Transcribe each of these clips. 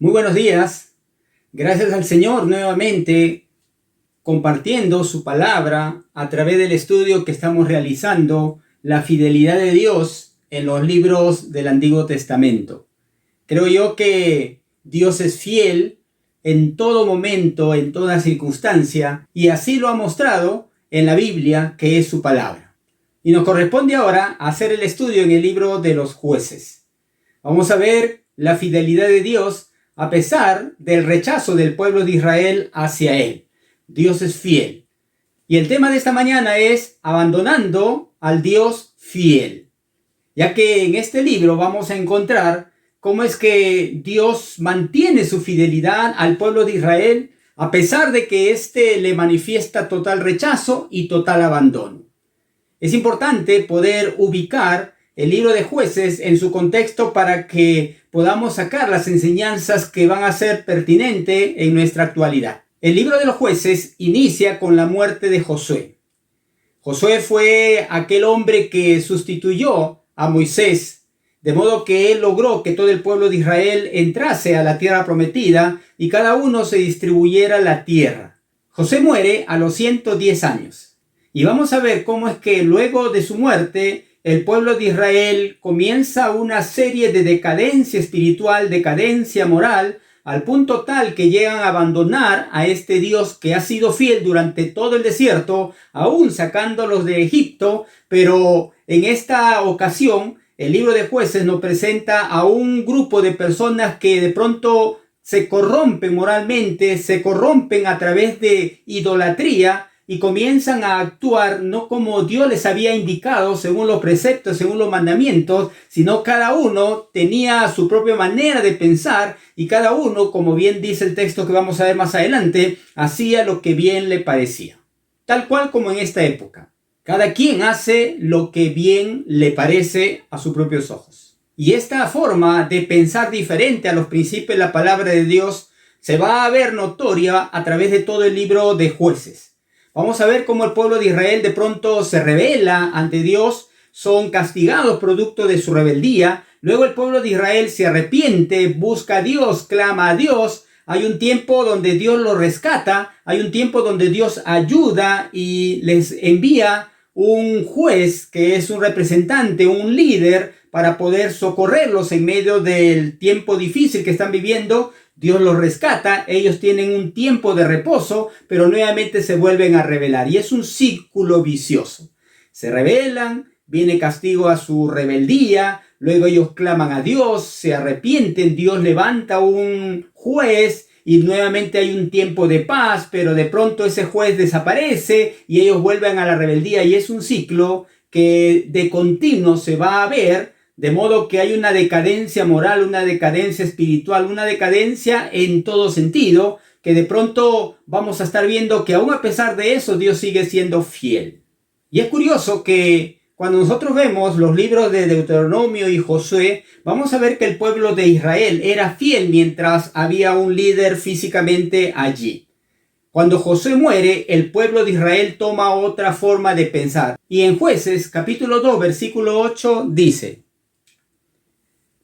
Muy buenos días. Gracias al Señor nuevamente compartiendo su palabra a través del estudio que estamos realizando, la fidelidad de Dios en los libros del Antiguo Testamento. Creo yo que Dios es fiel en todo momento, en toda circunstancia, y así lo ha mostrado en la Biblia, que es su palabra. Y nos corresponde ahora hacer el estudio en el libro de los Jueces. Vamos a ver la fidelidad de Dios a pesar del rechazo del pueblo de Israel hacia él. Dios es fiel. Y el tema de esta mañana es abandonando al Dios fiel. Ya que en este libro vamos a encontrar cómo es que Dios mantiene su fidelidad al pueblo de Israel a pesar de que éste le manifiesta total rechazo y total abandono. Es importante poder ubicar el libro de Jueces en su contexto para que podamos sacar las enseñanzas que van a ser pertinentes en nuestra actualidad. El libro de los Jueces inicia con la muerte de Josué. Josué fue aquel hombre que sustituyó a Moisés, de modo que él logró que todo el pueblo de Israel entrase a la tierra prometida y cada uno se distribuyera la tierra. Josué muere a los 110 años. Y vamos a ver cómo es que luego de su muerte el pueblo de Israel comienza una serie de decadencia espiritual, decadencia moral, al punto tal que llegan a abandonar a este Dios que ha sido fiel durante todo el desierto, aún sacándolos de Egipto, pero en esta ocasión el libro de Jueces nos presenta a un grupo de personas que de pronto se corrompen moralmente, se corrompen a través de idolatría, y comienzan a actuar no como Dios les había indicado, según los preceptos, según los mandamientos, sino cada uno tenía su propia manera de pensar y cada uno, como bien dice el texto que vamos a ver más adelante, hacía lo que bien le parecía. Tal cual como en esta época. Cada quien hace lo que bien le parece a sus propios ojos. Y esta forma de pensar diferente a los principios de la palabra de Dios se va a ver notoria a través de todo el libro de Jueces. Vamos a ver cómo el pueblo de Israel de pronto se rebela ante Dios, son castigados producto de su rebeldía. Luego el pueblo de Israel se arrepiente, busca a Dios, clama a Dios. Hay un tiempo donde Dios los rescata, hay un tiempo donde Dios ayuda y les envía un juez que es un representante, un líder para poder socorrerlos en medio del tiempo difícil que están viviendo. Dios los rescata, ellos tienen un tiempo de reposo, pero nuevamente se vuelven a rebelar. Y es un círculo vicioso. Se rebelan, viene castigo a su rebeldía, luego ellos claman a Dios, se arrepienten, Dios levanta un juez y nuevamente hay un tiempo de paz, pero de pronto ese juez desaparece y ellos vuelven a la rebeldía. Y es un ciclo que de continuo se va a ver. De modo que hay una decadencia moral, una decadencia espiritual, una decadencia en todo sentido, que de pronto vamos a estar viendo que aún a pesar de eso, Dios sigue siendo fiel. Y es curioso que cuando nosotros vemos los libros de Deuteronomio y Josué, vamos a ver que el pueblo de Israel era fiel mientras había un líder físicamente allí. Cuando Josué muere, el pueblo de Israel toma otra forma de pensar. Y en Jueces, capítulo 2, versículo 8, dice: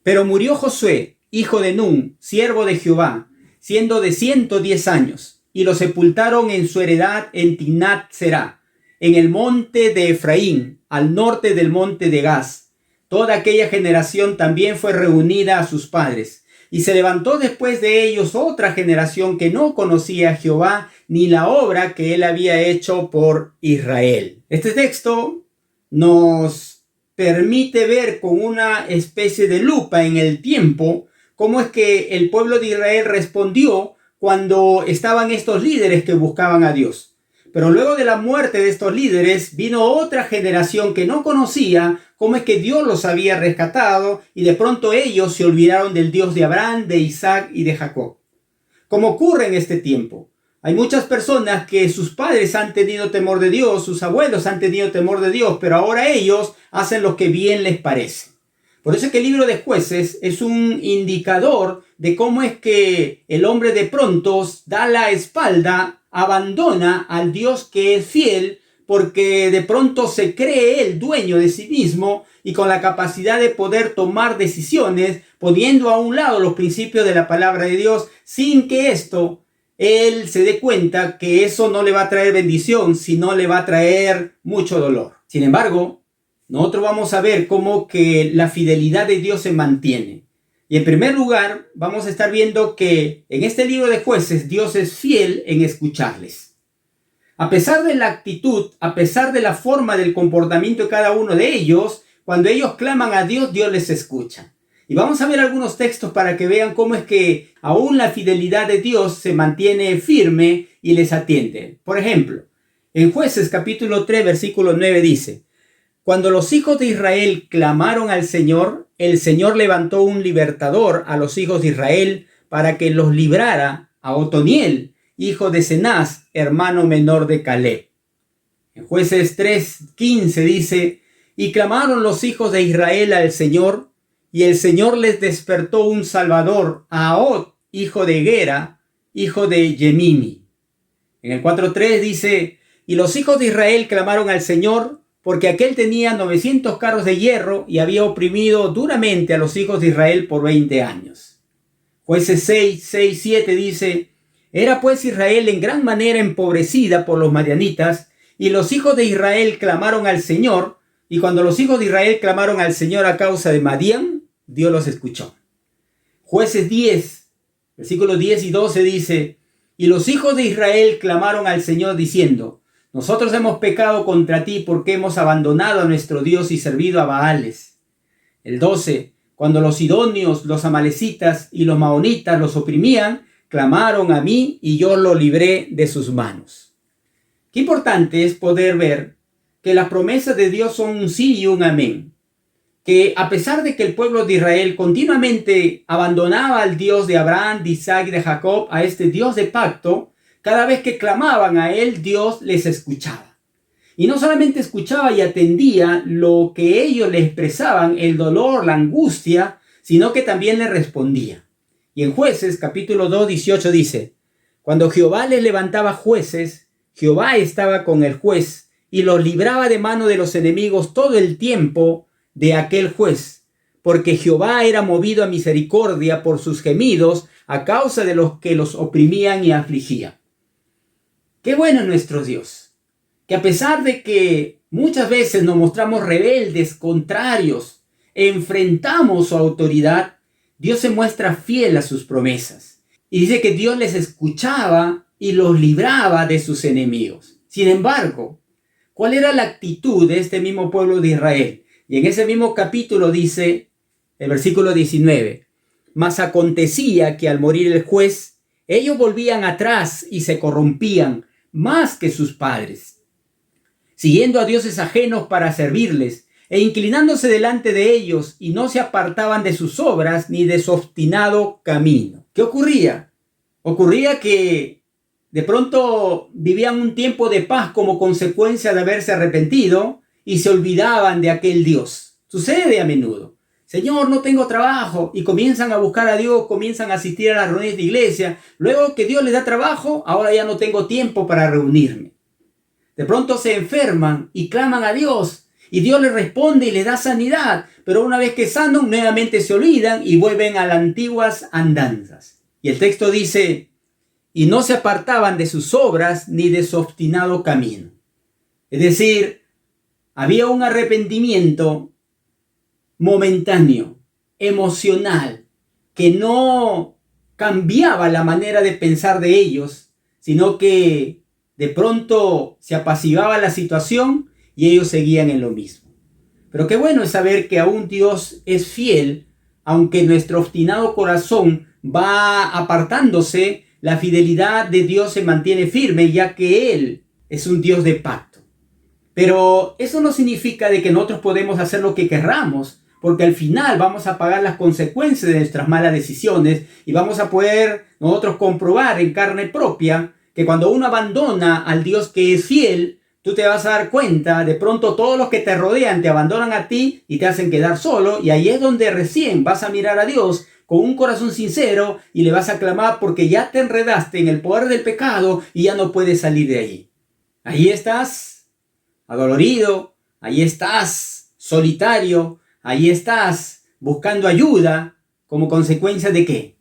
Pero murió Josué, hijo de Nun, siervo de Jehová, siendo de 110 años, y lo sepultaron en su heredad en Timnat Será, en el monte de Efraín, al norte del monte de Gaz. Toda aquella generación también fue reunida a sus padres. Y se levantó después de ellos otra generación que no conocía a Jehová, ni la obra que él había hecho por Israel. Este texto nos permite ver con una especie de lupa en el tiempo cómo es que el pueblo de Israel respondió cuando estaban estos líderes que buscaban a Dios. Pero luego de la muerte de estos líderes vino otra generación que no conocía cómo es que Dios los había rescatado y de pronto ellos se olvidaron del Dios de Abraham, de Isaac y de Jacob. Como ocurre en este tiempo. Hay muchas personas que sus padres han tenido temor de Dios, sus abuelos han tenido temor de Dios, pero ahora ellos hacen lo que bien les parece. Por eso es que el libro de Jueces es un indicador de cómo es que el hombre de pronto da la espalda, abandona al Dios que es fiel porque de pronto se cree el dueño de sí mismo y con la capacidad de poder tomar decisiones, poniendo a un lado los principios de la palabra de Dios, sin que él se dé cuenta que eso no le va a traer bendición, sino le va a traer mucho dolor. Sin embargo, nosotros vamos a ver cómo que la fidelidad de Dios se mantiene. Y en primer lugar, vamos a estar viendo que en este libro de Jueces, Dios es fiel en escucharles. A pesar de la actitud, a pesar de la forma del comportamiento de cada uno de ellos, cuando ellos claman a Dios, Dios les escucha. Y vamos a ver algunos textos para que vean cómo es que aún la fidelidad de Dios se mantiene firme y les atiende. Por ejemplo, en Jueces capítulo 3, versículo 9 dice: cuando los hijos de Israel clamaron al Señor, el Señor levantó un libertador a los hijos de Israel para que los librara, a Otoniel, hijo de Cenaz, hermano menor de Caleb. En Jueces 3:15 dice: y clamaron los hijos de Israel al Señor, y el Señor les despertó un salvador, a Ahod, hijo de Gera, hijo de Yemimi. En el 4:3 dice: y los hijos de Israel clamaron al Señor, porque aquel tenía 900 carros de hierro y había oprimido duramente a los hijos de Israel por 20 años. Jueces 6:7 dice: era pues Israel en gran manera empobrecida por los madianitas, y los hijos de Israel clamaron al Señor, y cuando los hijos de Israel clamaron al Señor a causa de Madián, Dios los escuchó. Jueces 10, versículos 10 y 12 dice: y los hijos de Israel clamaron al Señor diciendo: nosotros hemos pecado contra ti porque hemos abandonado a nuestro Dios y servido a Baales. El 12, cuando los sidonios, los amalecitas y los maonitas los oprimían, clamaron a mí y yo lo libré de sus manos. Qué importante es poder ver que las promesas de Dios son un sí y un amén. Que a pesar de que el pueblo de Israel continuamente abandonaba al Dios de Abraham, de Isaac y de Jacob, a este Dios de pacto, cada vez que clamaban a él, Dios les escuchaba. Y no solamente escuchaba y atendía lo que ellos le expresaban, el dolor, la angustia, sino que también le respondía. Y en Jueces, capítulo 2, 18 dice: cuando Jehová les levantaba jueces, Jehová estaba con el juez y los libraba de mano de los enemigos todo el tiempo de aquel juez, porque Jehová era movido a misericordia por sus gemidos a causa de los que los oprimían y afligían. Qué bueno es nuestro Dios, que a pesar de que muchas veces nos mostramos rebeldes, contrarios, enfrentamos su autoridad, Dios se muestra fiel a sus promesas. Y dice que Dios les escuchaba y los libraba de sus enemigos. Sin embargo, ¿cuál era la actitud de este mismo pueblo de Israel? Y en ese mismo capítulo dice, el versículo 19, mas acontecía que al morir el juez, ellos volvían atrás y se corrompían más que sus padres, siguiendo a dioses ajenos para servirles, e inclinándose delante de ellos, y no se apartaban de sus obras ni de su obstinado camino. ¿Qué ocurría? Ocurría que de pronto vivían un tiempo de paz como consecuencia de haberse arrepentido y se olvidaban de aquel Dios. Sucede a menudo. Señor, no tengo trabajo, y comienzan a buscar a Dios, comienzan a asistir a las reuniones de iglesia. Luego que Dios les da trabajo, ahora ya no tengo tiempo para reunirme. De pronto se enferman y claman a Dios, y Dios les responde y les da sanidad, pero una vez que sanan, nuevamente se olvidan y vuelven a las antiguas andanzas. Y el texto dice: y no se apartaban de sus obras ni de su obstinado camino. Es decir, había un arrepentimiento momentáneo, emocional, que no cambiaba la manera de pensar de ellos, sino que de pronto se apaciguaba la situación y ellos seguían en lo mismo. Pero qué bueno es saber que aún Dios es fiel, aunque nuestro obstinado corazón va apartándose, la fidelidad de Dios se mantiene firme, ya que Él es un Dios de pacto. Pero eso no significa de que nosotros podemos hacer lo que querramos, porque al final vamos a pagar las consecuencias de nuestras malas decisiones y vamos a poder nosotros comprobar en carne propia que cuando uno abandona al Dios que es fiel, tú te vas a dar cuenta, de pronto todos los que te rodean te abandonan a ti y te hacen quedar solo, y ahí es donde recién vas a mirar a Dios con un corazón sincero y le vas a clamar porque ya te enredaste en el poder del pecado y ya no puedes salir de ahí. Ahí estás adolorido, ahí estás solitario, ahí estás buscando ayuda. ¿Como consecuencia de qué?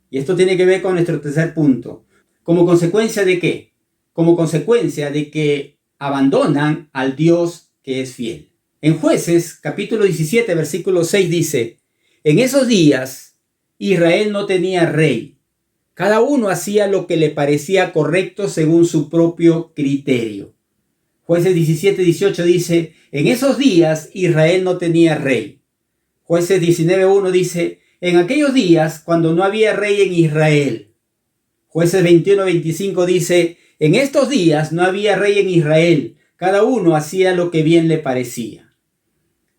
Y esto tiene que ver con nuestro tercer punto. ¿Como consecuencia de qué? Como consecuencia de que abandonan al Dios que es fiel. En Jueces, capítulo 17, versículo 6 dice: en esos días Israel no tenía rey. Cada uno hacía lo que le parecía correcto según su propio criterio. Jueces 17, 18 dice: en esos días Israel no tenía rey. Jueces 19, 1 dice: en aquellos días cuando no había rey en Israel. Jueces 21, 25 dice: en estos días no había rey en Israel. Cada uno hacía lo que bien le parecía.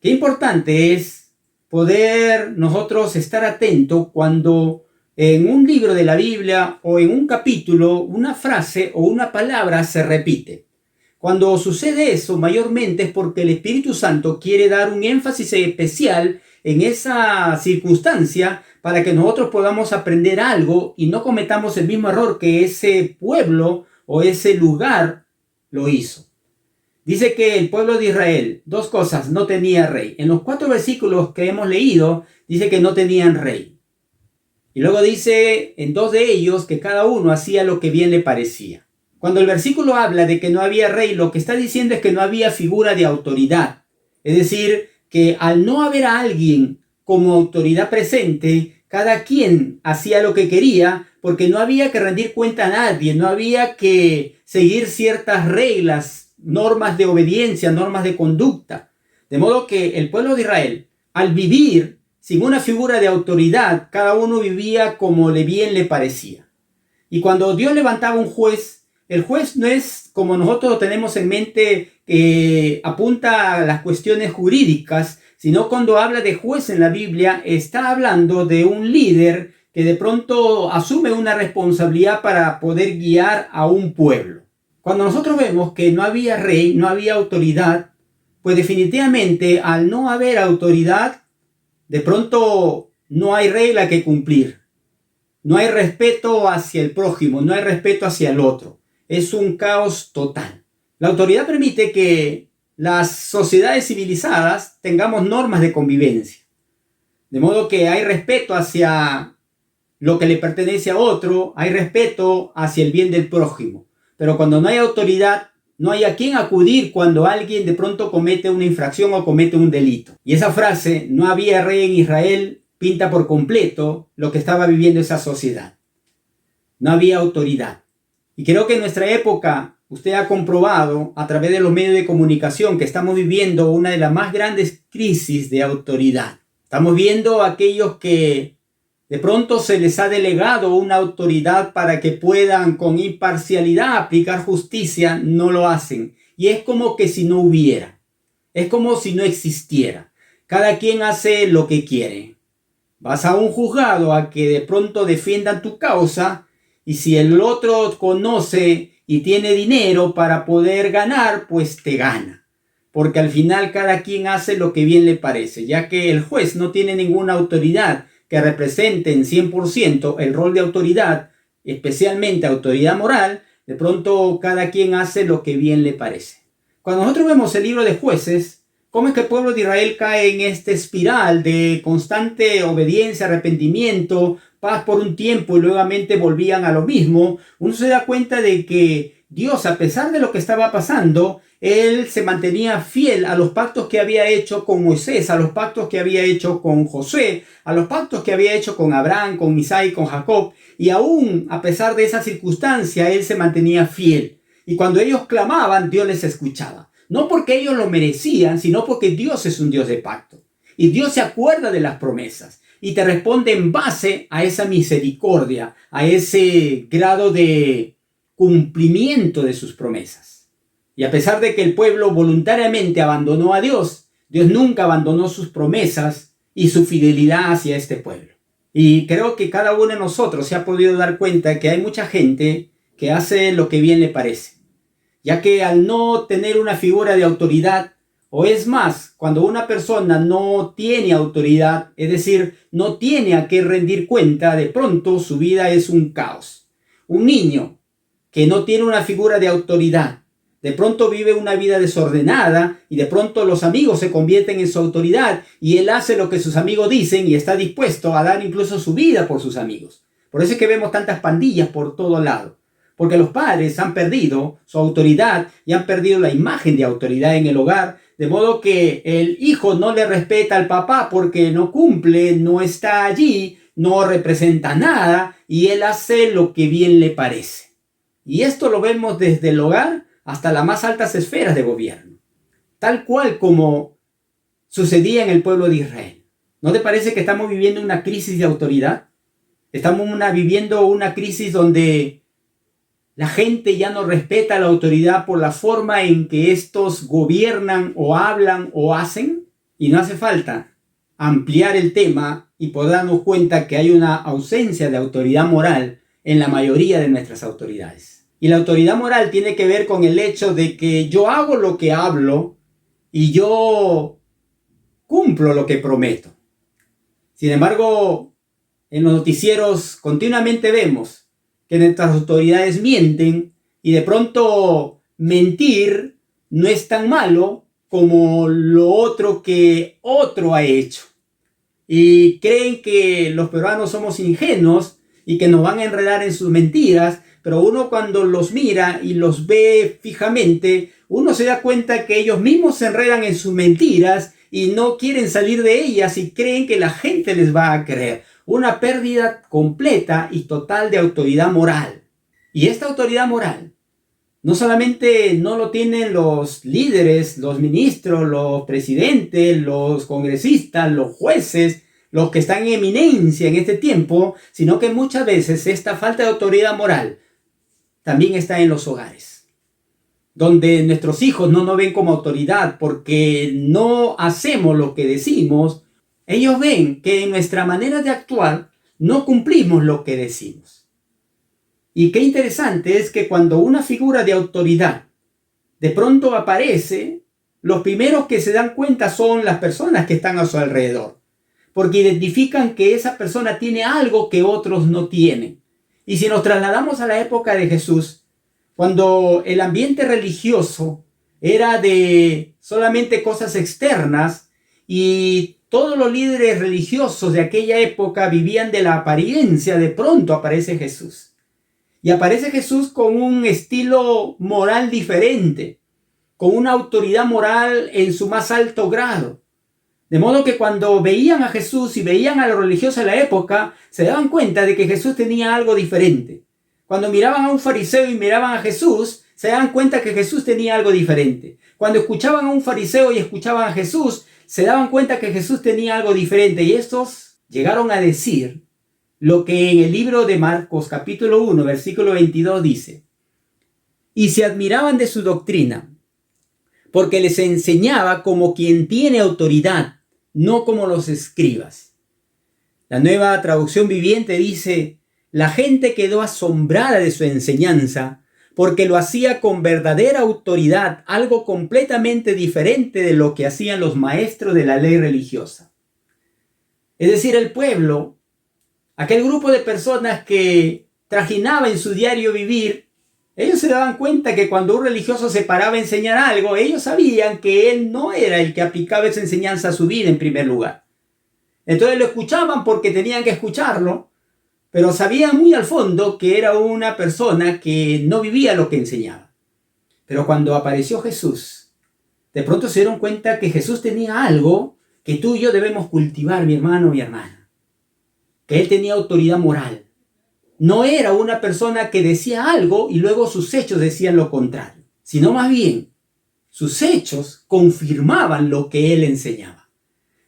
Qué importante es poder nosotros estar atentos cuando en un libro de la Biblia o en un capítulo una frase o una palabra se repite. Cuando sucede eso, mayormente es porque el Espíritu Santo quiere dar un énfasis especial en esa circunstancia para que nosotros podamos aprender algo y no cometamos el mismo error que ese pueblo o ese lugar lo hizo. Dice que el pueblo de Israel, dos cosas, no tenía rey. En los 4 versículos que hemos leído, dice que no tenían rey. Y luego dice en 2 de ellos que cada uno hacía lo que bien le parecía. Cuando el versículo habla de que no había rey, lo que está diciendo es que no había figura de autoridad. Es decir, que al no haber a alguien como autoridad presente, cada quien hacía lo que quería porque no había que rendir cuenta a nadie, no había que seguir ciertas reglas, normas de obediencia, normas de conducta. De modo que el pueblo de Israel, al vivir sin una figura de autoridad, cada uno vivía como bien le parecía. Y cuando Dios levantaba un juez, el juez no es como nosotros lo tenemos en mente, que apunta a las cuestiones jurídicas, sino cuando habla de juez en la Biblia, está hablando de un líder que de pronto asume una responsabilidad para poder guiar a un pueblo. Cuando nosotros vemos que no había rey, no había autoridad, pues definitivamente al no haber autoridad, de pronto no hay regla que cumplir. No hay respeto hacia el prójimo, no hay respeto hacia el otro. Es un caos total. La autoridad permite que las sociedades civilizadas tengamos normas de convivencia. De modo que hay respeto hacia lo que le pertenece a otro, hay respeto hacia el bien del prójimo. Pero cuando no hay autoridad, no hay a quién acudir cuando alguien de pronto comete una infracción o comete un delito. Y esa frase, no había rey en Israel, pinta por completo lo que estaba viviendo esa sociedad. No había autoridad. Y creo que en nuestra época, usted ha comprobado a través de los medios de comunicación que estamos viviendo una de las más grandes crisis de autoridad. Estamos viendo a aquellos que de pronto se les ha delegado una autoridad para que puedan con imparcialidad aplicar justicia, no lo hacen. Y es como que si no hubiera. Es como si no existiera. Cada quien hace lo que quiere. Vas a un juzgado a que de pronto defiendan tu causa, y si el otro conoce y tiene dinero para poder ganar, pues te gana. Porque al final cada quien hace lo que bien le parece, ya que el juez no tiene ninguna autoridad que represente en 100% el rol de autoridad, especialmente autoridad moral. De pronto cada quien hace lo que bien le parece. Cuando nosotros vemos el libro de Jueces, ¿cómo es que el pueblo de Israel cae en esta espiral de constante obediencia, arrepentimiento, paz por un tiempo y nuevamente volvían a lo mismo? Uno se da cuenta de que Dios, a pesar de lo que estaba pasando, Él se mantenía fiel a los pactos que había hecho con Moisés, a los pactos que había hecho con Josué, a los pactos que había hecho con Abraham, con Isaac y con Jacob. Y aún a pesar de esa circunstancia, Él se mantenía fiel. Y cuando ellos clamaban, Dios les escuchaba. No porque ellos lo merecían, sino porque Dios es un Dios de pacto. Y Dios se acuerda de las promesas y te responde en base a esa misericordia, a ese grado de cumplimiento de sus promesas. Y a pesar de que el pueblo voluntariamente abandonó a Dios, Dios nunca abandonó sus promesas y su fidelidad hacia este pueblo. Y creo que cada uno de nosotros se ha podido dar cuenta que hay mucha gente que hace lo que bien le parece, ya que al no tener una figura de autoridad, o es más, cuando una persona no tiene autoridad, es decir, no tiene a qué rendir cuenta, de pronto su vida es un caos. Un niño que no tiene una figura de autoridad, de pronto vive una vida desordenada y de pronto los amigos se convierten en su autoridad y él hace lo que sus amigos dicen y está dispuesto a dar incluso su vida por sus amigos. Por eso es que vemos tantas pandillas por todo lado, porque los padres han perdido su autoridad y han perdido la imagen de autoridad en el hogar, de modo que el hijo no le respeta al papá porque no cumple, no está allí, no representa nada y él hace lo que bien le parece. Y esto lo vemos desde el hogar hasta las más altas esferas de gobierno, tal cual como sucedía en el pueblo de Israel. ¿No te parece que estamos viviendo una crisis de autoridad? Estamos viviendo una crisis donde la gente ya no respeta a la autoridad por la forma en que estos gobiernan o hablan o hacen. Y no hace falta ampliar el tema y poder darnos cuenta que hay una ausencia de autoridad moral en la mayoría de nuestras autoridades. Y la autoridad moral tiene que ver con el hecho de que yo hago lo que hablo y yo cumplo lo que prometo. Sin embargo, en los noticieros continuamente vemos que nuestras autoridades mienten y de pronto mentir no es tan malo como lo otro que otro ha hecho. Y creen que los peruanos somos ingenuos y que nos van a enredar en sus mentiras, pero uno cuando los mira y los ve fijamente, uno se da cuenta que ellos mismos se enredan en sus mentiras y no quieren salir de ellas y creen que la gente les va a creer. Una pérdida completa y total de autoridad moral. Y esta autoridad moral no solamente no lo tienen los líderes, los ministros, los presidentes, los congresistas, los jueces, los que están en eminencia en este tiempo, sino que muchas veces esta falta de autoridad moral también está en los hogares, donde nuestros hijos no nos ven como autoridad porque no hacemos lo que decimos. Ellos ven que en nuestra manera de actuar no cumplimos lo que decimos. Y qué interesante es que cuando una figura de autoridad de pronto aparece, los primeros que se dan cuenta son las personas que están a su alrededor, porque identifican que esa persona tiene algo que otros no tienen. Y si nos trasladamos a la época de Jesús, cuando el ambiente religioso era de solamente cosas externas y todos los líderes religiosos de aquella época vivían de la apariencia, de pronto aparece Jesús. Y aparece Jesús con un estilo moral diferente, con una autoridad moral en su más alto grado. De modo que cuando veían a Jesús y veían a los religiosos de la época, se daban cuenta de que Jesús tenía algo diferente. Cuando miraban a un fariseo y miraban a Jesús, se daban cuenta que Jesús tenía algo diferente. Cuando escuchaban a un fariseo y escuchaban a Jesús, se daban cuenta que Jesús tenía algo diferente. Y estos llegaron a decir lo que en el libro de Marcos capítulo 1, versículo 22 dice: y se admiraban de su doctrina, porque les enseñaba como quien tiene autoridad, no como los escribas. La Nueva Traducción Viviente dice: la gente quedó asombrada de su enseñanza, porque lo hacía con verdadera autoridad, algo completamente diferente de lo que hacían los maestros de la ley religiosa. Es decir, el pueblo, aquel grupo de personas que trajinaba en su diario vivir, ellos se daban cuenta que cuando un religioso se paraba a enseñar algo, ellos sabían que él no era el que aplicaba esa enseñanza a su vida en primer lugar. Entonces lo escuchaban porque tenían que escucharlo, pero sabían muy al fondo que era una persona que no vivía lo que enseñaba. Pero cuando apareció Jesús, de pronto se dieron cuenta que Jesús tenía algo que tú y yo debemos cultivar, mi hermano, mi hermana. Que él tenía autoridad moral. No era una persona que decía algo y luego sus hechos decían lo contrario, sino más bien sus hechos confirmaban lo que él enseñaba.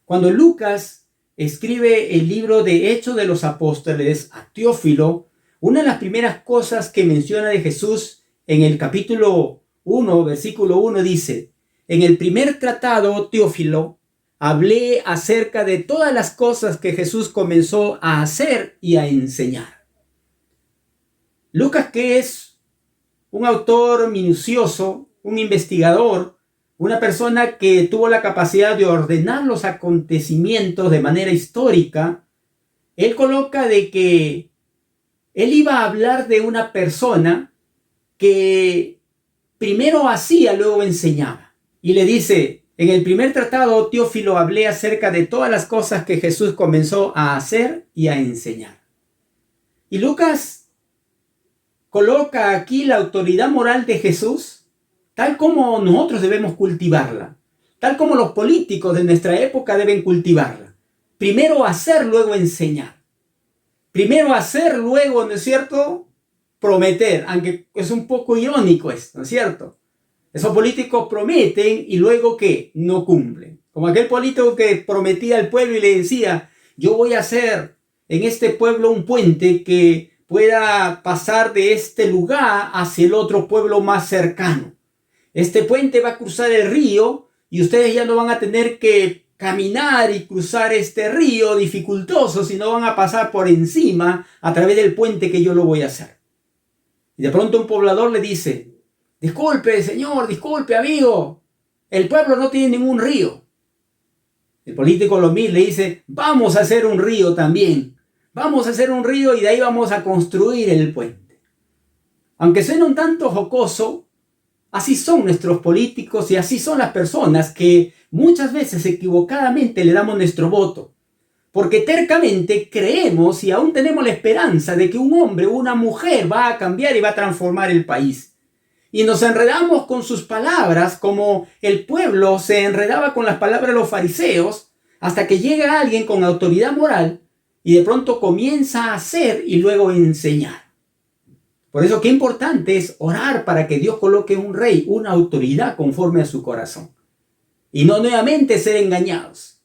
Cuando Lucas escribe el libro de Hechos de los Apóstoles a Teófilo, una de las primeras cosas que menciona de Jesús en el capítulo 1, versículo 1 dice: en el primer tratado, Teófilo, hablé acerca de todas las cosas que Jesús comenzó a hacer y a enseñar. Lucas, que es un autor minucioso, un investigador, una persona que tuvo la capacidad de ordenar los acontecimientos de manera histórica, él coloca de que él iba a hablar de una persona que primero hacía, luego enseñaba. Y le dice, en el primer tratado, Teófilo, hablé acerca de todas las cosas que Jesús comenzó a hacer y a enseñar. Y Lucas coloca aquí la autoridad moral de Jesús, tal como nosotros debemos cultivarla, tal como los políticos de nuestra época deben cultivarla. Primero hacer, luego enseñar. Primero hacer, luego, ¿no es cierto?, prometer, aunque es un poco irónico esto, ¿no es cierto? Esos políticos prometen y luego ¿qué? No cumplen. Como aquel político que prometía al pueblo y le decía, yo voy a hacer en este pueblo un puente que pueda pasar de este lugar hacia el otro pueblo más cercano. Este puente va a cruzar el río y ustedes ya no van a tener que caminar y cruzar este río dificultoso, sino van a pasar por encima a través del puente que yo lo voy a hacer. Y de pronto un poblador le dice, disculpe, señor, disculpe, amigo, el pueblo no tiene ningún río. El político lo mira y le dice, vamos a hacer un río también. Vamos a hacer un río y de ahí vamos a construir el puente. Aunque suene un tanto jocoso, así son nuestros políticos y así son las personas que muchas veces equivocadamente le damos nuestro voto. Porque tercamente creemos y aún tenemos la esperanza de que un hombre o una mujer va a cambiar y va a transformar el país. Y nos enredamos con sus palabras como el pueblo se enredaba con las palabras de los fariseos hasta que llega alguien con autoridad moral y de pronto comienza a hacer y luego enseñar. Por eso qué importante es orar para que Dios coloque un rey, una autoridad conforme a su corazón. Y no nuevamente ser engañados.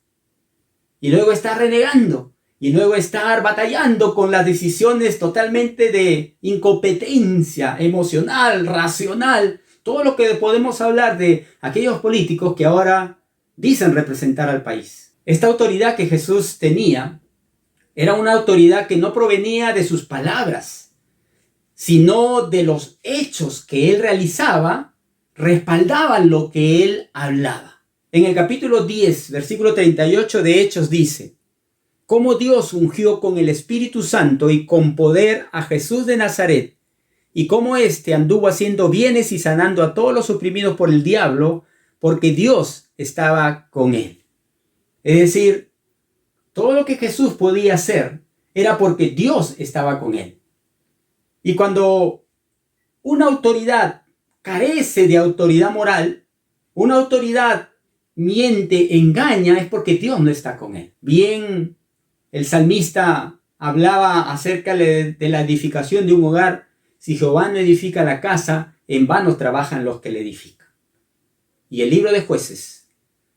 Y luego estar renegando. Y luego estar batallando con las decisiones totalmente de incompetencia emocional, racional. Todo lo que podemos hablar de aquellos políticos que ahora dicen representar al país. Esta autoridad que Jesús tenía era una autoridad que no provenía de sus palabras, sino de los hechos que él realizaba, respaldaban lo que él hablaba. En el capítulo 10, versículo 38 de Hechos dice, cómo Dios ungió con el Espíritu Santo y con poder a Jesús de Nazaret, y cómo éste anduvo haciendo bienes y sanando a todos los oprimidos por el diablo, porque Dios estaba con él. Es decir, todo lo que Jesús podía hacer era porque Dios estaba con él. Y cuando una autoridad carece de autoridad moral, una autoridad miente, engaña, es porque Dios no está con él. Bien, el salmista hablaba acerca de la edificación de un hogar. Si Jehová no edifica la casa, en vano trabajan los que le edifican. Y el libro de Jueces,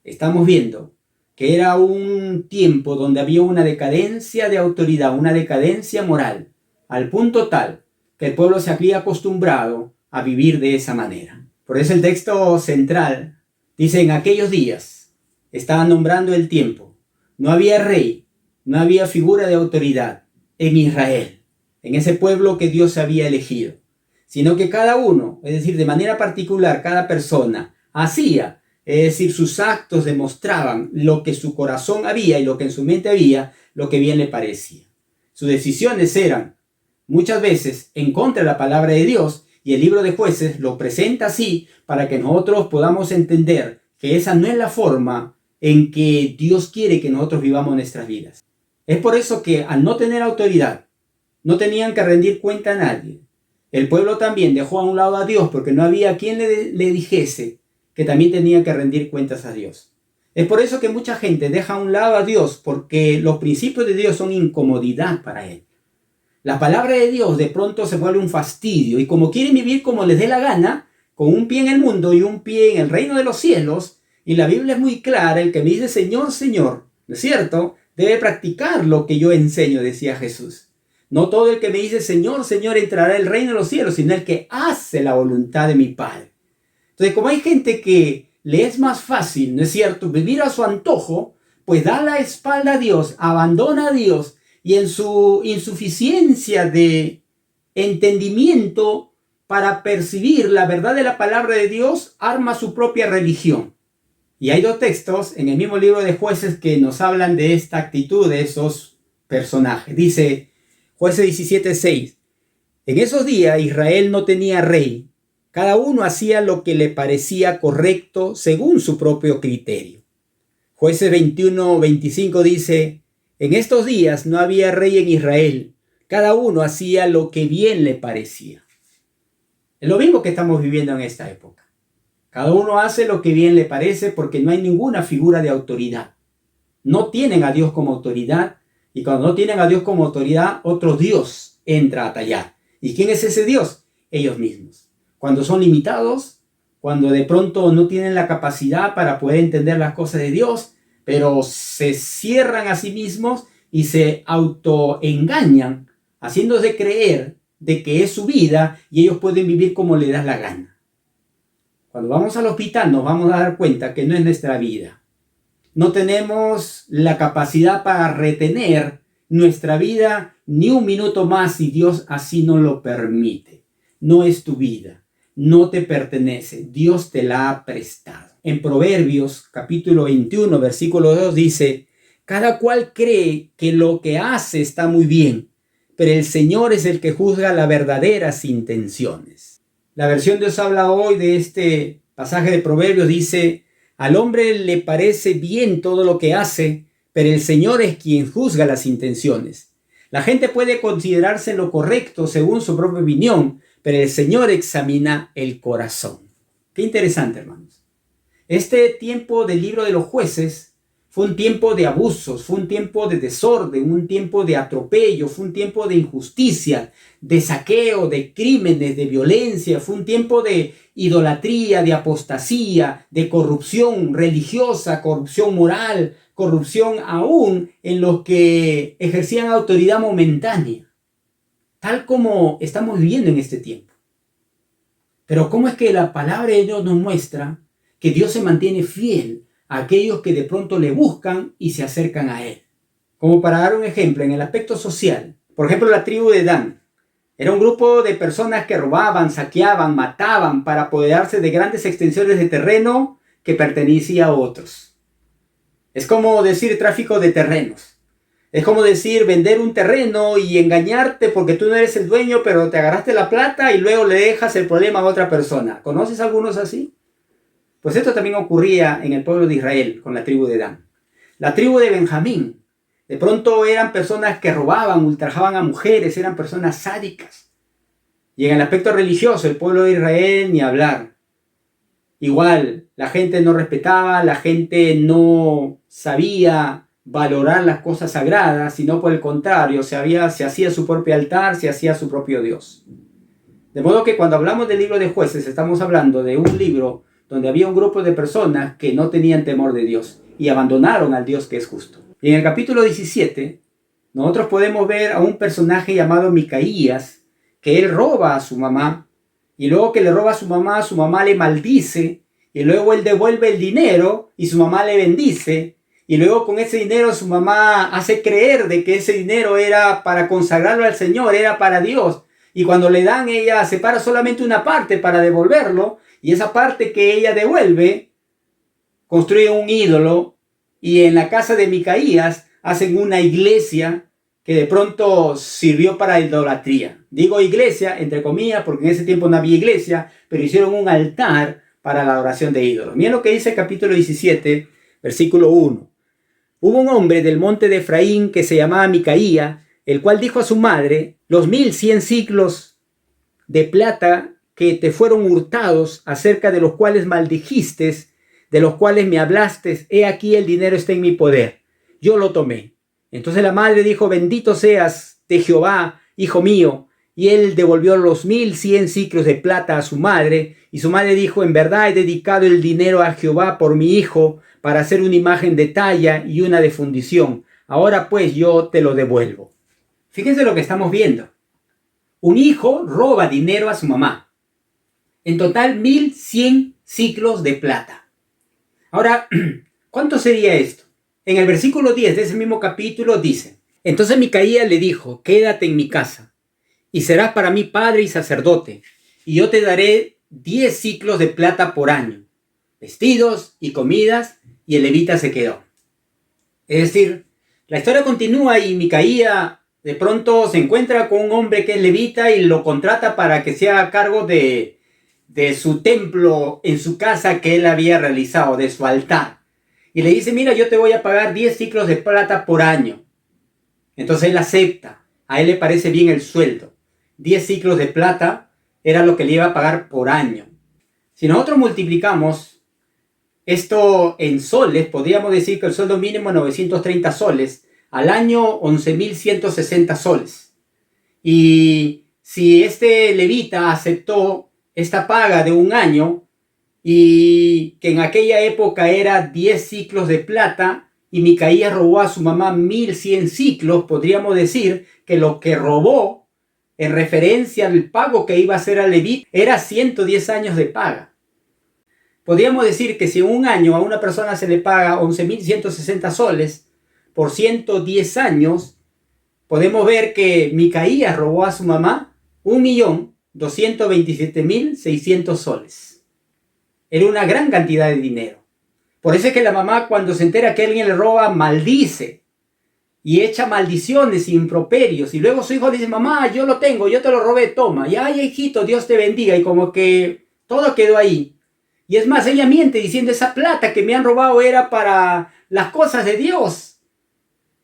estamos viendo que era un tiempo donde había una decadencia de autoridad, una decadencia moral, al punto tal que el pueblo se había acostumbrado a vivir de esa manera. Por eso el texto central dice, en aquellos días, estaba nombrando el tiempo, no había rey, no había figura de autoridad en Israel, en ese pueblo que Dios había elegido, sino que cada uno, es decir, de manera particular, cada persona hacía, es decir, sus actos demostraban lo que su corazón había y lo que en su mente había, lo que bien le parecía. Sus decisiones eran muchas veces en contra de la palabra de Dios, y el libro de Jueces lo presenta así para que nosotros podamos entender que esa no es la forma en que Dios quiere que nosotros vivamos nuestras vidas. Es por eso que al no tener autoridad, no tenían que rendir cuenta a nadie. El pueblo también dejó a un lado a Dios porque no había quien le dijese que también tenía que rendir cuentas a Dios. Es por eso que mucha gente deja a un lado a Dios porque los principios de Dios son incomodidad para él. La palabra de Dios de pronto se vuelve un fastidio y como quieren vivir como les dé la gana, con un pie en el mundo y un pie en el reino de los cielos, y la Biblia es muy clara, el que me dice Señor, Señor, ¿no es cierto?, debe practicar lo que yo enseño, decía Jesús. No todo el que me dice Señor, Señor entrará al reino de los cielos, sino el que hace la voluntad de mi Padre. Entonces, como hay gente que le es más fácil, ¿no es cierto?, vivir a su antojo, pues da la espalda a Dios, abandona a Dios, y en su insuficiencia de entendimiento para percibir la verdad de la palabra de Dios, arma su propia religión. Y hay dos textos en el mismo libro de Jueces que nos hablan de esta actitud de esos personajes. Dice Jueces 17:6, en esos días Israel no tenía rey, Cada uno hacía lo que le parecía correcto según su propio criterio. Jueces 21:25 dice: en estos días no había rey en Israel. Cada uno hacía lo que bien le parecía. Es lo mismo que estamos viviendo en esta época. Cada uno hace lo que bien le parece porque no hay ninguna figura de autoridad. No tienen a Dios como autoridad, y cuando no tienen a Dios como autoridad, otro Dios entra a tallar. ¿Y quién es ese Dios? Ellos mismos. Cuando son limitados, cuando de pronto no tienen la capacidad para poder entender las cosas de Dios, pero se cierran a sí mismos y se autoengañan, haciéndose creer de que es su vida y ellos pueden vivir como les da la gana. Cuando vamos al hospital nos vamos a dar cuenta que no es nuestra vida. No tenemos la capacidad para retener nuestra vida ni un minuto más si Dios así no lo permite. No es tu vida, no te pertenece, Dios te la ha prestado. En Proverbios capítulo 21, versículo 2 dice: cada cual cree que lo que hace está muy bien, pero el Señor es el que juzga las verdaderas intenciones. La versión Dios habla hoy de este pasaje de Proverbios dice: al hombre le parece bien todo lo que hace, pero el Señor es quien juzga las intenciones. La gente puede considerarse lo correcto según su propia opinión, pero el Señor examina el corazón. Qué interesante, hermanos. Este tiempo del libro de los jueces fue un tiempo de abusos, fue un tiempo de desorden, un tiempo de atropello, fue un tiempo de injusticia, de saqueo, de crímenes, de violencia, fue un tiempo de idolatría, de apostasía, de corrupción religiosa, corrupción moral, corrupción aún en los que ejercían autoridad momentánea, tal como estamos viviendo en este tiempo. Pero ¿cómo es que la palabra de Dios nos muestra que Dios se mantiene fiel a aquellos que de pronto le buscan y se acercan a Él? Como para dar un ejemplo, en el aspecto social, por ejemplo, la tribu de Dan era un grupo de personas que robaban, saqueaban, mataban para apoderarse de grandes extensiones de terreno que pertenecía a otros. Es como decir tráfico de terrenos. Es como decir vender un terreno y engañarte porque tú no eres el dueño, pero te agarraste la plata y luego le dejas el problema a otra persona. ¿Conoces algunos así? Pues esto también ocurría en el pueblo de Israel con la tribu de Dan. La tribu de Benjamín, de pronto eran personas que robaban, ultrajaban a mujeres, eran personas sádicas. Y en el aspecto religioso, el pueblo de Israel, ni hablar. Igual, la gente no respetaba, la gente no sabía valorar las cosas sagradas, sino por el contrario, se hacía su propio altar, se hacía su propio Dios. De modo que cuando hablamos del libro de Jueces, estamos hablando de un libro donde había un grupo de personas que no tenían temor de Dios y abandonaron al Dios que es justo. Y en el capítulo 17, nosotros podemos ver a un personaje llamado Micaías, que él roba a su mamá, y luego que le roba a su mamá le maldice, y luego él devuelve el dinero y su mamá le bendice, y luego con ese dinero su mamá hace creer de que ese dinero era para consagrarlo al Señor, era para Dios. Y cuando le dan, ella separa solamente una parte para devolverlo, y esa parte que ella devuelve construye un ídolo, y en la casa de Micaías hacen una iglesia que de pronto sirvió para idolatría. Digo iglesia, entre comillas, porque en ese tiempo no había iglesia, pero hicieron un altar para la adoración de ídolos. Miren lo que dice el capítulo 17, versículo 1. Hubo un hombre del monte de Efraín que se llamaba Micaía, el cual dijo a su madre: los 1100 siclos de plata que te fueron hurtados, acerca de los cuales maldijiste, de los cuales me hablaste, he aquí el dinero está en mi poder. Yo lo tomé. Entonces la madre dijo: bendito seas de Jehová, hijo mío. Y él devolvió los 1100 siclos de plata a su madre. Y su madre dijo: en verdad he dedicado el dinero a Jehová por mi hijo, para hacer una imagen de talla y una de fundición. Ahora pues yo te lo devuelvo. Fíjense lo que estamos viendo. Un hijo roba dinero a su mamá. En total 1100 siclos de plata. Ahora, ¿cuánto sería esto? En el versículo 10 de ese mismo capítulo dice: entonces Micaía le dijo: quédate en mi casa, y serás para mí padre y sacerdote, y yo te daré 10 siclos de plata por año, vestidos y comidas. Y el levita se quedó. Es decir, la historia continúa y Micaía de pronto se encuentra con un hombre que es levita y lo contrata para que se haga cargo de de su templo en su casa que él había realizado, de su altar. Y le dice, mira, yo te voy a pagar 10 ciclos de plata por año. Entonces él acepta. A él le parece bien el sueldo. 10 ciclos de plata era lo que le iba a pagar por año. Si nosotros multiplicamos esto en soles, podríamos decir que el sueldo mínimo es 930 soles. Al año 11.160 soles. Y si este levita aceptó esta paga de un año, y que en aquella época era 10 ciclos de plata, y Micaías robó a su mamá 1.100 ciclos, podríamos decir que lo que robó en referencia al pago que iba a hacer al levita era 110 años de paga. Podríamos decir que si en un año a una persona se le paga 11.160 soles por 110 años, podemos ver que Micaías robó a su mamá 1.227.600 soles. Era una gran cantidad de dinero. Por eso es que la mamá, cuando se entera que alguien le roba, maldice y echa maldiciones y improperios. Y luego su hijo dice, mamá, yo lo tengo, yo te lo robé, toma. Y ay, hijito, Dios te bendiga. Y como que todo quedó ahí. Y es más, ella miente diciendo, esa plata que me han robado era para las cosas de Dios.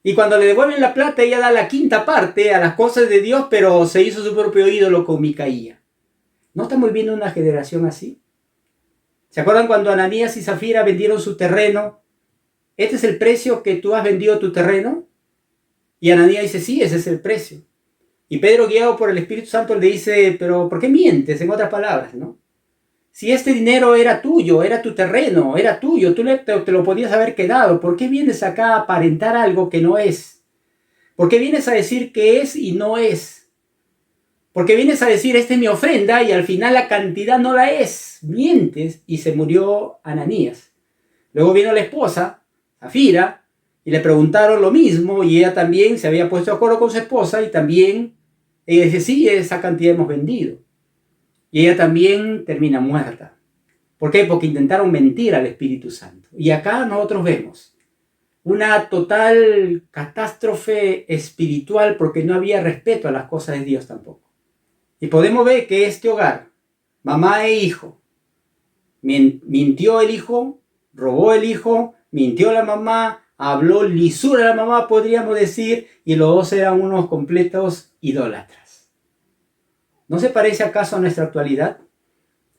Y cuando le devuelven la plata, ella da la quinta parte a las cosas de Dios, pero se hizo su propio ídolo con Micaías. ¿No estamos viendo una generación así? ¿Se acuerdan cuando Ananías y Zafira vendieron su terreno? ¿Este es el precio que tú has vendido tu terreno? Y Ananías dice, sí, ese es el precio. Y Pedro, guiado por el Espíritu Santo, le dice, pero ¿por qué mientes? En otras palabras, ¿no? Si este dinero era tuyo, era tu terreno, era tuyo, tú te lo podías haber quedado. ¿Por qué vienes acá a aparentar algo que no es? ¿Por qué vienes a decir que es y no es? Porque vienes a decir, esta es mi ofrenda, y al final la cantidad no la es. Mientes, y se murió Ananías. Luego vino la esposa, Zafira, y le preguntaron lo mismo, y ella también se había puesto de acuerdo con su esposa, y también ella dice, sí, esa cantidad hemos vendido. Y ella también termina muerta. ¿Por qué? Porque intentaron mentir al Espíritu Santo. Y acá nosotros vemos una total catástrofe espiritual, porque no había respeto a las cosas de Dios tampoco. Y podemos ver que este hogar, mamá e hijo, mintió el hijo, robó el hijo, mintió la mamá, habló lisura a la mamá, podríamos decir, y los dos eran unos completos idólatras. ¿No se parece acaso a nuestra actualidad?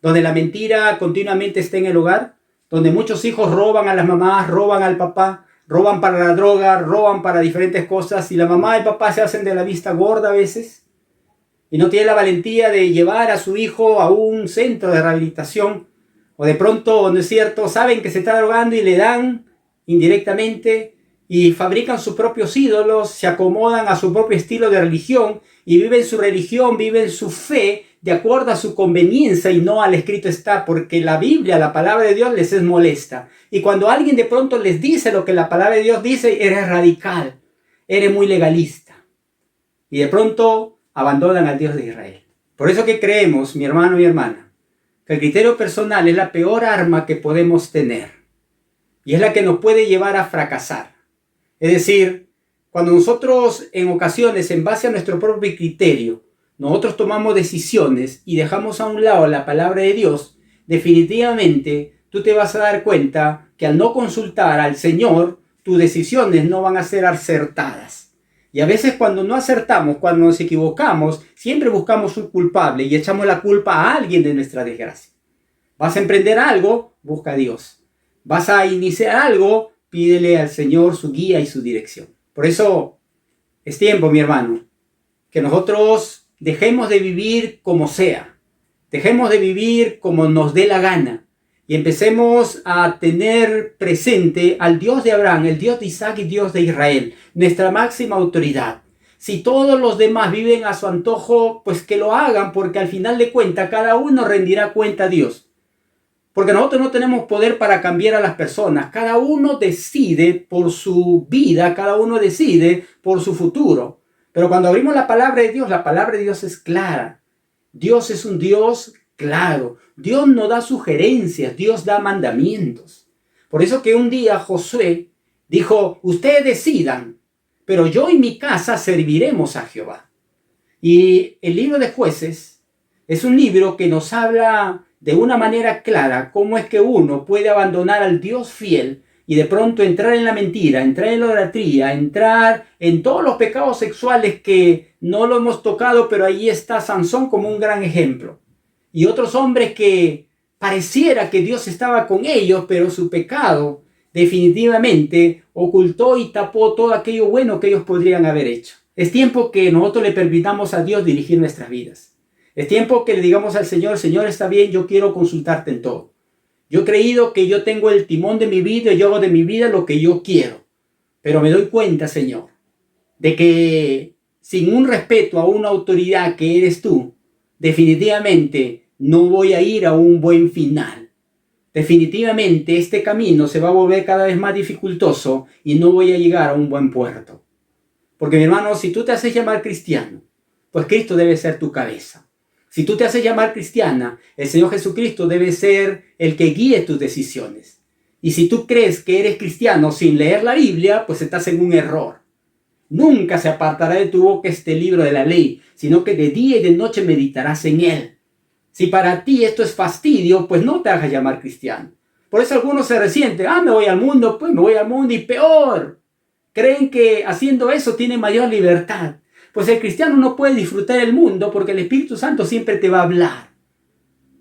Donde la mentira continuamente está en el hogar, donde muchos hijos roban a las mamás, roban al papá, roban para la droga, roban para diferentes cosas, y la mamá y el papá se hacen de la vista gorda a veces, y no tiene la valentía de llevar a su hijo a un centro de rehabilitación, o de pronto, no es cierto, saben que se está drogando y le dan indirectamente, y fabrican sus propios ídolos, se acomodan a su propio estilo de religión, y viven su religión, viven su fe de acuerdo a su conveniencia y no al escrito está, porque la Biblia, la palabra de Dios, les es molesta. Y cuando alguien de pronto les dice lo que la palabra de Dios dice, eres radical, eres muy legalista. Y de pronto abandonan al Dios de Israel. Por eso que creemos, mi hermano y hermana, que el criterio personal es la peor arma que podemos tener. Y es la que nos puede llevar a fracasar. Es decir, cuando nosotros en ocasiones, en base a nuestro propio criterio, nosotros tomamos decisiones y dejamos a un lado la palabra de Dios, definitivamente tú te vas a dar cuenta que al no consultar al Señor, tus decisiones no van a ser acertadas. Y a veces cuando no acertamos, cuando nos equivocamos, siempre buscamos un culpable y echamos la culpa a alguien de nuestra desgracia. Vas a emprender algo, busca a Dios. Vas a iniciar algo, pídele al Señor su guía y su dirección. Por eso es tiempo, mi hermano, que nosotros dejemos de vivir como sea. Dejemos de vivir como nos dé la gana. Y empecemos a tener presente al Dios de Abraham, el Dios de Isaac y Dios de Israel, nuestra máxima autoridad. Si todos los demás viven a su antojo, pues que lo hagan, porque al final de cuentas cada uno rendirá cuenta a Dios. Porque nosotros no tenemos poder para cambiar a las personas. Cada uno decide por su vida, cada uno decide por su futuro. Pero cuando abrimos la palabra de Dios es clara. Dios es un Dios claro. Dios no da sugerencias, Dios da mandamientos. Por eso que un día Josué dijo, ustedes decidan, pero yo y mi casa serviremos a Jehová. Y el libro de Jueces es un libro que nos habla de una manera clara cómo es que uno puede abandonar al Dios fiel y de pronto entrar en la mentira, entrar en la idolatría, entrar en todos los pecados sexuales que no lo hemos tocado, pero ahí está Sansón como un gran ejemplo. Y otros hombres que pareciera que Dios estaba con ellos, pero su pecado definitivamente ocultó y tapó todo aquello bueno que ellos podrían haber hecho. Es tiempo que nosotros le permitamos a Dios dirigir nuestras vidas. Es tiempo que le digamos al Señor, Señor, está bien, yo quiero consultarte en todo. Yo he creído que yo tengo el timón de mi vida y yo hago de mi vida lo que yo quiero. Pero me doy cuenta, Señor, de que sin un respeto a una autoridad que eres tú, definitivamente no voy a ir a un buen final. Definitivamente este camino se va a volver cada vez más dificultoso y no voy a llegar a un buen puerto. Porque mi hermano, si tú te haces llamar cristiano, pues Cristo debe ser tu cabeza. Si tú te haces llamar cristiana, el Señor Jesucristo debe ser el que guíe tus decisiones. Y si tú crees que eres cristiano sin leer la Biblia, pues estás en un error. Nunca se apartará de tu boca este libro de la ley, sino que de día y de noche meditarás en él. Si para ti esto es fastidio, pues no te hagas llamar cristiano. Por eso algunos se resienten, me voy al mundo, pues me voy al mundo y peor. Creen que haciendo eso tienen mayor libertad. Pues el cristiano no puede disfrutar el mundo porque el Espíritu Santo siempre te va a hablar.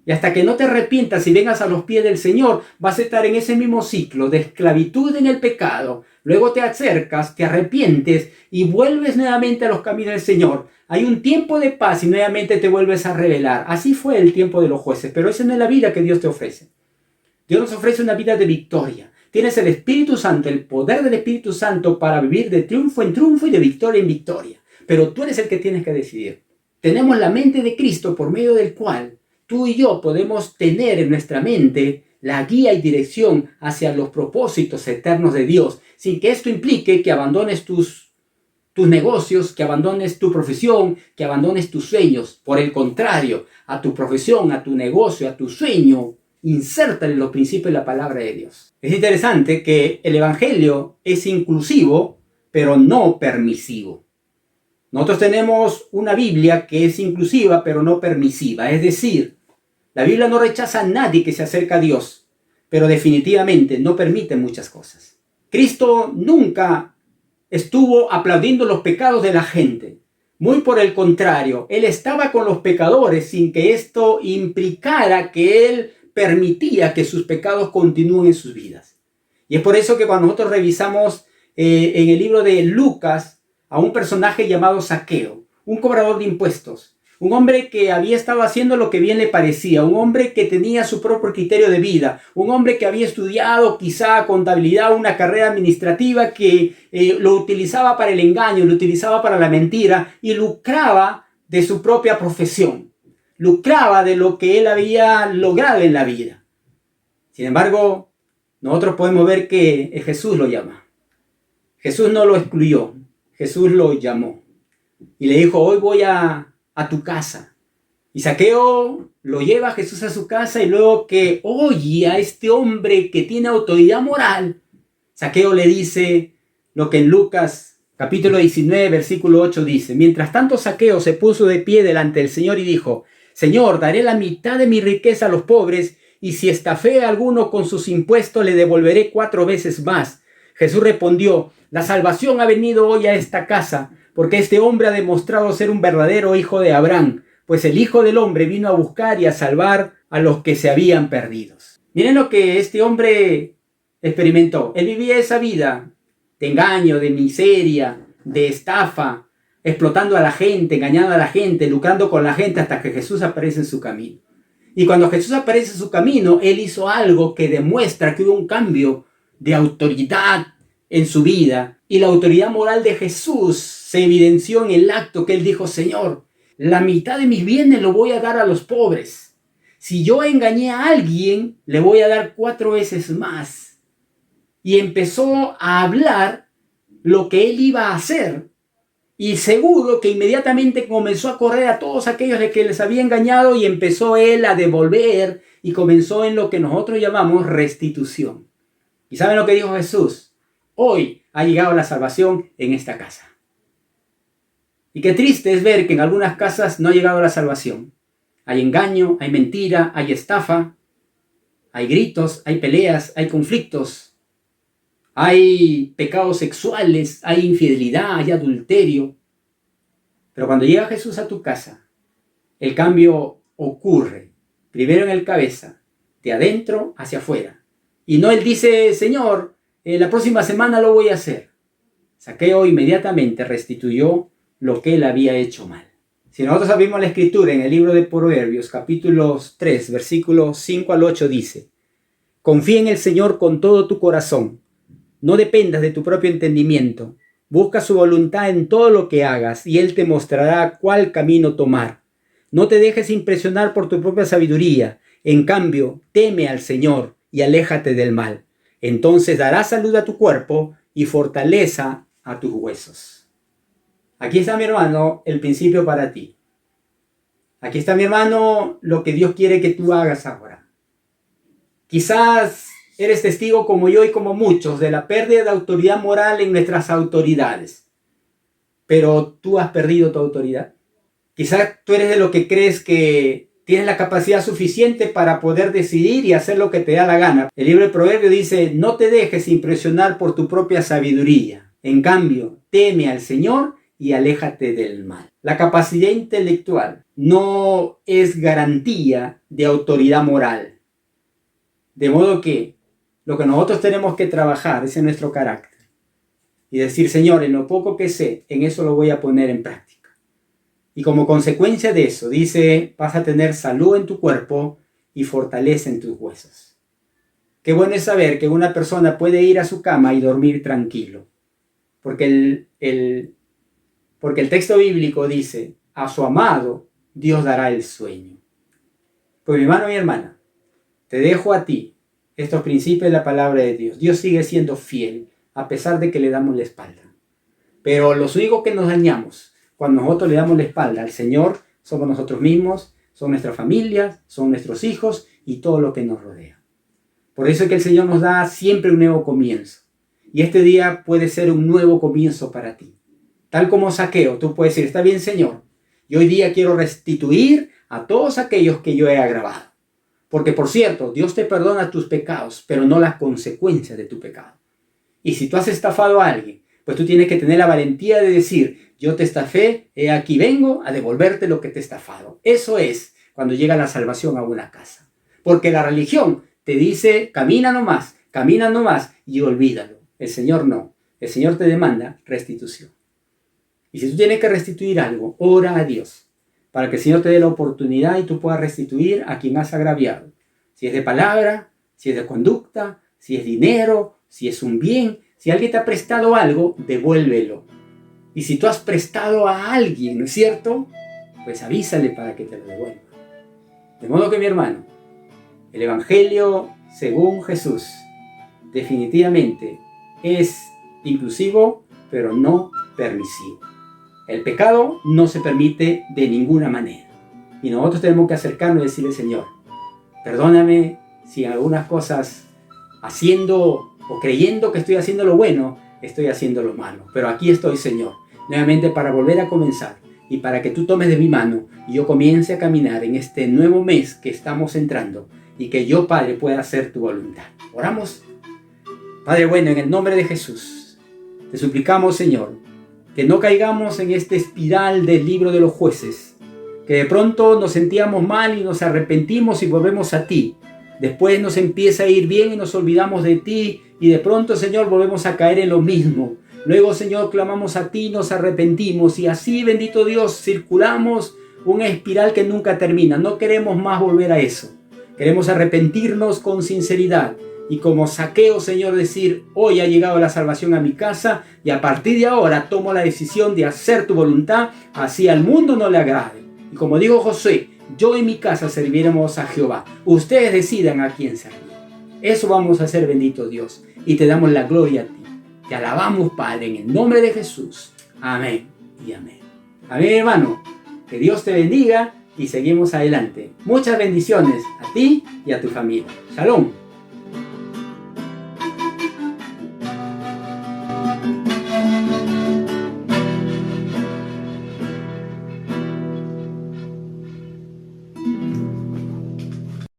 Y hasta que no te arrepientas y vengas a los pies del Señor, vas a estar en ese mismo ciclo de esclavitud en el pecado. Luego te acercas, te arrepientes y vuelves nuevamente a los caminos del Señor. Hay un tiempo de paz y nuevamente te vuelves a rebelar. Así fue el tiempo de los jueces, pero esa no es la vida que Dios te ofrece. Dios nos ofrece una vida de victoria. Tienes el Espíritu Santo, el poder del Espíritu Santo para vivir de triunfo en triunfo y de victoria en victoria. Pero tú eres el que tienes que decidir. Tenemos la mente de Cristo por medio del cual tú y yo podemos tener en nuestra mente la guía y dirección hacia los propósitos eternos de Dios, sin que esto implique que abandones tus negocios, que abandones tu profesión, que abandones tus sueños. Por el contrario, a tu profesión, a tu negocio, a tu sueño, insértale los principios de la palabra de Dios. Es interesante que el Evangelio es inclusivo, pero no permisivo. Nosotros tenemos una Biblia que es inclusiva, pero no permisiva. Es decir, la Biblia no rechaza a nadie que se acerca a Dios, pero definitivamente no permite muchas cosas. Cristo nunca estuvo aplaudiendo los pecados de la gente. Muy por el contrario, Él estaba con los pecadores sin que esto implicara que Él permitía que sus pecados continúen en sus vidas. Y es por eso que cuando nosotros revisamos en el libro de Lucas, a un personaje llamado Zaqueo, un cobrador de impuestos, un hombre que había estado haciendo lo que bien le parecía, un hombre que tenía su propio criterio de vida, un hombre que había estudiado quizá contabilidad, una carrera administrativa que lo utilizaba para el engaño, lo utilizaba para la mentira y lucraba de su propia profesión, lucraba de lo que él había logrado en la vida. Sin embargo, nosotros podemos ver que Jesús lo llama. Jesús no lo excluyó. Jesús lo llamó y le dijo, hoy voy a tu casa. Y Zaqueo lo lleva a Jesús a su casa y luego que oye a este hombre que tiene autoridad moral, Zaqueo le dice lo que en Lucas capítulo 19 versículo 8 dice, mientras tanto Zaqueo se puso de pie delante del Señor y dijo, Señor, daré la mitad de mi riqueza a los pobres y si estafé a alguno con sus impuestos le devolveré 4 veces más. Jesús respondió, la salvación ha venido hoy a esta casa, porque este hombre ha demostrado ser un verdadero hijo de Abraham, pues el Hijo del Hombre vino a buscar y a salvar a los que se habían perdido. Miren lo que este hombre experimentó. Él vivía esa vida de engaño, de miseria, de estafa, explotando a la gente, engañando a la gente, lucrando con la gente hasta que Jesús aparece en su camino. Y cuando Jesús aparece en su camino, Él hizo algo que demuestra que hubo un cambio de autoridad en su vida, y la autoridad moral de Jesús se evidenció en el acto que Él dijo, Señor, la mitad de mis bienes lo voy a dar a los pobres. Si yo engañé a alguien, le voy a dar 4 veces más. Y empezó a hablar lo que Él iba a hacer. Y seguro que inmediatamente comenzó a correr a todos aquellos que les había engañado y empezó Él a devolver y comenzó en lo que nosotros llamamos restitución. ¿Y saben lo que dijo Jesús? Hoy ha llegado la salvación en esta casa. Y qué triste es ver que en algunas casas no ha llegado la salvación. Hay engaño, hay mentira, hay estafa, hay gritos, hay peleas, hay conflictos, hay pecados sexuales, hay infidelidad, hay adulterio. Pero cuando llega Jesús a tu casa, el cambio ocurre primero en el cabeza, de adentro hacia afuera. Y no él dice, Señor, la próxima semana lo voy a hacer. Zaqueo inmediatamente restituyó lo que él había hecho mal. Si nosotros abrimos la escritura en el libro de Proverbios, capítulo 3, versículos 5 al 8, dice: confía en el Señor con todo tu corazón. No dependas de tu propio entendimiento. Busca su voluntad en todo lo que hagas y Él te mostrará cuál camino tomar. No te dejes impresionar por tu propia sabiduría. En cambio, teme al Señor y aléjate del mal. Entonces dará salud a tu cuerpo y fortaleza a tus huesos. Aquí está, mi hermano, el principio para ti. Aquí está, mi hermano, lo que Dios quiere que tú hagas ahora. Quizás eres testigo como yo y como muchos de la pérdida de autoridad moral en nuestras autoridades. Pero tú has perdido tu autoridad. Quizás tú eres de los que crees que tienes la capacidad suficiente para poder decidir y hacer lo que te da la gana. El libro de Proverbios dice: no te dejes impresionar por tu propia sabiduría. En cambio, teme al Señor y aléjate del mal. La capacidad intelectual no es garantía de autoridad moral. De modo que lo que nosotros tenemos que trabajar es en nuestro carácter. Y decir, Señor, en lo poco que sé, en eso lo voy a poner en práctica. Y como consecuencia de eso, dice, vas a tener salud en tu cuerpo y fortaleza en tus huesos. Qué bueno es saber que una persona puede ir a su cama y dormir tranquilo. Porque el texto bíblico dice, a su amado Dios dará el sueño. Pues mi hermano y hermana, te dejo a ti estos principios de la palabra de Dios. Dios sigue siendo fiel a pesar de que le damos la espalda. Pero los únicos que nos dañamos cuando nosotros le damos la espalda al Señor somos nosotros mismos, son nuestras familias, son nuestros hijos y todo lo que nos rodea. Por eso es que el Señor nos da siempre un nuevo comienzo. Y este día puede ser un nuevo comienzo para ti. Tal como Zaqueo, tú puedes decir, está bien, Señor, y hoy día quiero restituir a todos aquellos que yo he agravado. Porque, por cierto, Dios te perdona tus pecados, pero no las consecuencias de tu pecado. Y si tú has estafado a alguien, pues tú tienes que tener la valentía de decir, yo te estafé, aquí vengo a devolverte lo que te he estafado. Eso es cuando llega la salvación a una casa. Porque la religión te dice, camina nomás y olvídalo. El Señor no. El Señor te demanda restitución. Y si tú tienes que restituir algo, ora a Dios para que el Señor te dé la oportunidad y tú puedas restituir a quien has agraviado. Si es de palabra, si es de conducta, si es dinero, si es un bien. Si alguien te ha prestado algo, devuélvelo. Y si tú has prestado a alguien, ¿no es cierto? Pues avísale para que te lo devuelva. De modo que, mi hermano, el Evangelio según Jesús definitivamente es inclusivo, pero no permisivo. El pecado no se permite de ninguna manera. Y nosotros tenemos que acercarnos y decirle, Señor, perdóname si en algunas cosas, haciendo o creyendo que estoy haciendo lo bueno, estoy haciendo lo malo. Pero aquí estoy, Señor, nuevamente para volver a comenzar y para que tú tomes de mi mano y yo comience a caminar en este nuevo mes que estamos entrando y que yo, Padre, pueda hacer tu voluntad. Oramos. Padre bueno, en el nombre de Jesús, te suplicamos, Señor, que no caigamos en esta espiral del libro de los jueces, que de pronto nos sentíamos mal y nos arrepentimos y volvemos a ti. Después nos empieza a ir bien y nos olvidamos de ti y de pronto, Señor, volvemos a caer en lo mismo. Luego, Señor, clamamos a ti, nos arrepentimos y así, bendito Dios, circulamos una espiral que nunca termina. No queremos más volver a eso. Queremos arrepentirnos con sinceridad. Y como Zaqueo, Señor, decir, hoy ha llegado la salvación a mi casa y a partir de ahora tomo la decisión de hacer tu voluntad, así al mundo no le agrade. Y como dijo Josué, yo y mi casa serviremos a Jehová. Ustedes decidan a quién servir. Eso vamos a hacer, bendito Dios. Y te damos la gloria a ti. Te alabamos, Padre, en el nombre de Jesús. Amén y amén. Amén, hermano. Que Dios te bendiga y seguimos adelante. Muchas bendiciones a ti y a tu familia. Shalom.